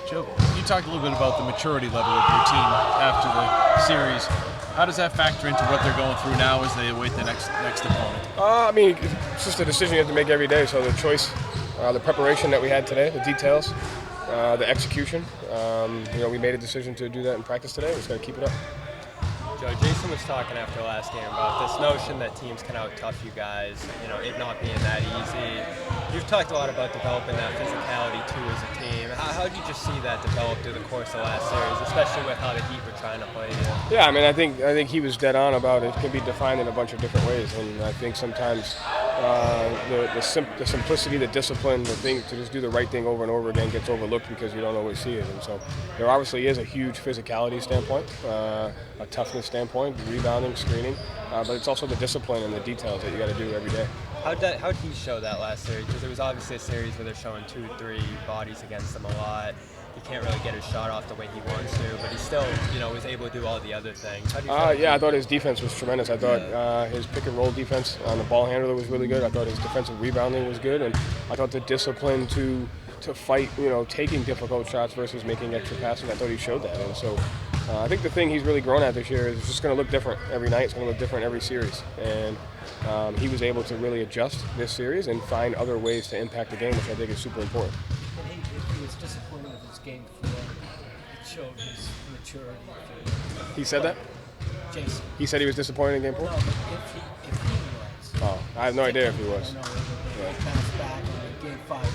Joe, you talked a little bit about the maturity level of your team after the series. How does that factor into what they're going through now as they await the next opponent? I mean, it's just a decision you have to make every day. So the choice, the preparation that we had today, the details, the execution. We made a decision to do that in practice today. We just got to keep it up. Joe, Jayson was talking after last game about this notion that teams can out-tough you guys, it not being that easy. You've talked a lot about developing that physicality too as a team. How did you just see that develop through the course of the last series, especially with how the Heat were trying to play you? Yeah, I mean, I think he was dead on about it. It can be defined in a bunch of different ways, and I think sometimes the simplicity, the discipline, the thing to just do the right thing over and over again gets overlooked because you don't always see it. And so there obviously is a huge physicality standpoint, a toughness standpoint, rebounding, screening, but it's also the discipline and the details that you got to do every day. How did he show that last series? Because it was obviously a series where they're showing 2-3 bodies against him a lot. He can't really get his shot off the way he wants to, but he still, was able to do all the other things. I thought his defense was tremendous. I thought his pick and roll defense on the ball handler was really good. I thought his defensive rebounding was good, and I thought the discipline to fight, taking difficult shots versus making extra passes. I thought he showed that, and so I think the thing he's really grown at this year is it's just going to look different every night. It's going to look different every series, and he was able to really adjust this series and find other ways to impact the game, which I think is super important. And he was disappointed with his game 4. It showed his maturity. He said that? Jayson. He said he was disappointed in game 4? No, but if he was. Oh, I have no idea if he was. I know he bounced back in game 5.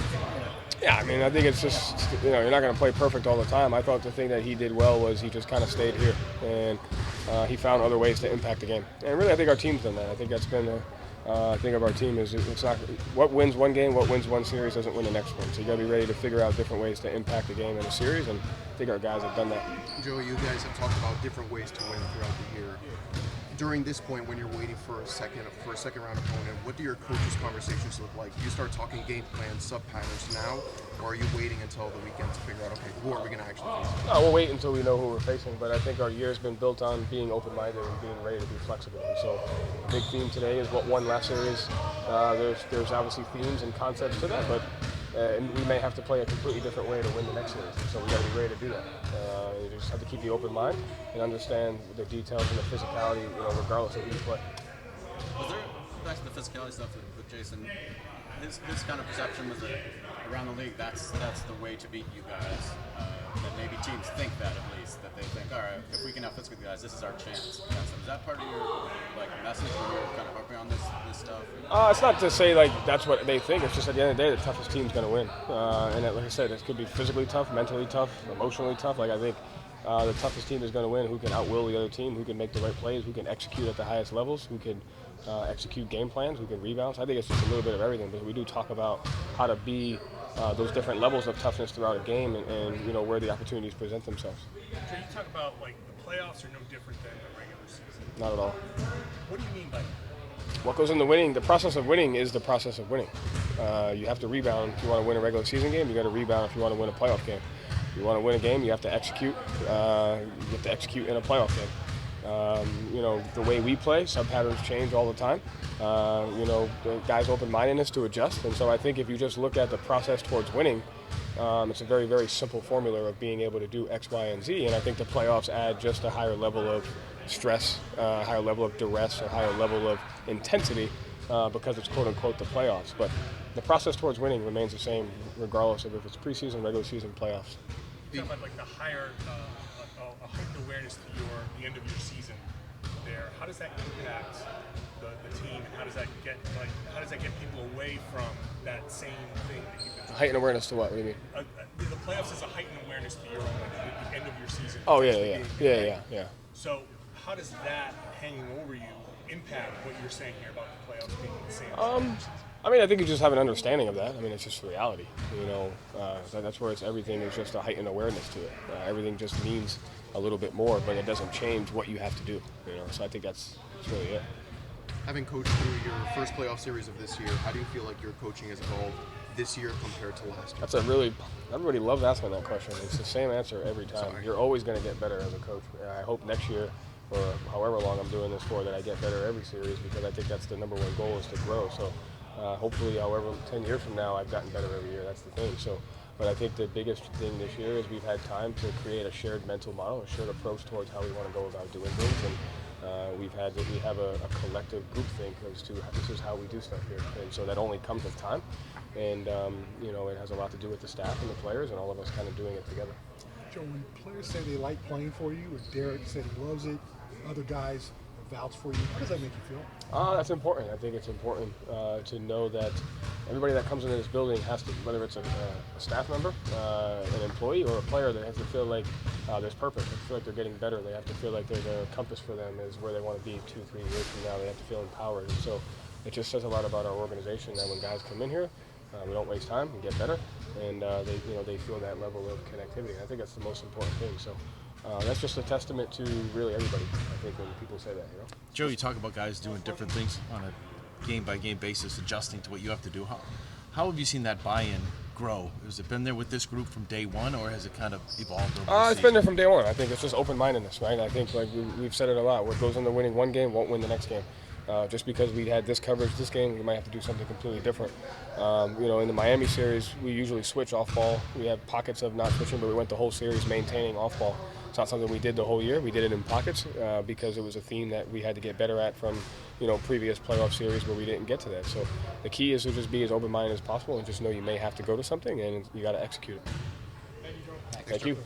Yeah, I mean, I think it's just, you're not going to play perfect all the time. I thought the thing that he did well was he just kind of stayed here, and he found other ways to impact the game. And really, I think our team's done that. I think that's been the thing of our team is it's not what wins one game, what wins one series doesn't win the next one. So you got to be ready to figure out different ways to impact the game in a series, and I think our guys have done that. Joe, you guys have talked about different ways to win throughout the year. During this point, when you're waiting for a second round opponent, what do your coaches' conversations look like? Do you start talking game plans, sub patterns now, or are you waiting until the weekend to figure out, okay, who are we going to actually face? No, we'll wait until we know who we're facing, but I think our year has been built on being open-minded and being ready to be flexible. And so the big theme today is what won last series. There's obviously themes and concepts to that, but and we may have to play a completely different way to win the next series. And so we got to be ready to do that. You just have to keep the open mind and understand the details and the physicality, regardless of who you play. Was there, back to the physicality stuff with Jayson, his kind of perception was that around the league, that's the way to beat you guys. That maybe teams think that at least, that they think, all right, if we can out physical guys, this is our chance. So is that part of your message when you're kind of harping on this stuff? It's not to say that's what they think. It's just at the end of the day, the toughest team's going to win. And like I said, it could be physically tough, mentally tough, emotionally tough. I think the toughest team is going to win. Who can outwill the other team? Who can make the right plays? Who can execute at the highest levels? Who can execute game plans? Who can rebound? So I think it's just a little bit of everything. But we do talk about how to be those different levels of toughness throughout a game, and where the opportunities present themselves. Can you talk about the playoffs are no different than the regular season? Not at all. What do you mean by that? What goes into winning? The process of winning is the process of winning. You have to rebound if you want to win a regular season game. You got to rebound if you want to win a playoff game. If you want to win a game, you have to execute. You have to execute in a playoff game. The way we play, sub patterns change all the time. The guys' open-mindedness to adjust, and so I think if you just look at the process towards winning, it's a very, very simple formula of being able to do X, Y, and Z. And I think the playoffs add just a higher level of stress, a higher level of duress, a higher level of intensity because it's quote-unquote the playoffs. But the process towards winning remains the same regardless of if it's preseason, regular season, playoffs. You talk about the higher, a heightened awareness to the end of your season there. How does that impact the team, and how does that get people away from that same thing that you've been heightened awareness to what? What do you mean? The playoffs is a heightened awareness to your own, the end of your season. Oh, yeah. So how does that hanging over you impact what you're saying here about the playoffs being the same? I think you just have an understanding of that. It's just reality. That's where everything is just a heightened awareness to it. Everything just means a little bit more, but it doesn't change what you have to do. So I think that's really it. Having coached through your first playoff series of this year, how do you feel like your coaching has evolved this year compared to last year? Everybody loves asking that question. It's the same answer every time. Sorry. You're always going to get better as a coach. I hope next year, or however long I'm doing this for, that I get better every series, because I think that's the number one goal, is to grow. So hopefully, 10 years from now, I've gotten better every year. That's the thing. So But I think the biggest thing this year is we've had time to create a shared mental model, a shared approach towards how we want to go about doing things. And we have a collective group think as to this is how we do stuff here. And so that only comes with time. And, it has a lot to do with the staff and the players and all of us kind of doing it together. Joe, when players say they like playing for you, or Derek said he loves it, other guys vouch for you, how does that make you feel? That's important. I think it's important to know that everybody that comes into this building has to, whether it's a staff member, an employee, or a player, they have to feel like there's purpose. They have to feel like they're getting better. They have to feel like there's a compass for them is where they want to be 2-3 years from now. They have to feel empowered. And so it just says a lot about our organization that when guys come in here, we don't waste time, we get better, and they feel that level of connectivity. I think that's the most important thing. So that's just a testament to really everybody, I think, when people say that. Joe, you talk about guys doing different things on a game-by-game basis, adjusting to what you have to do. How have you seen that buy-in grow? Has it been there with this group from day one, or has it kind of evolved over the It's season? been there from day one. I think it's just open-mindedness, right? I think we've said it a lot. What goes into winning one game won't win the next game. Just because we had this coverage this game, we might have to do something completely different. In the Miami series, we usually switch off ball. We have pockets of not switching, but we went the whole series maintaining off ball. It's not something we did the whole year. We did it in pockets because it was a theme that we had to get better at from previous playoff series where we didn't get to that. So the key is to just be as open-minded as possible and just know you may have to go to something and you got to execute it. Thank you.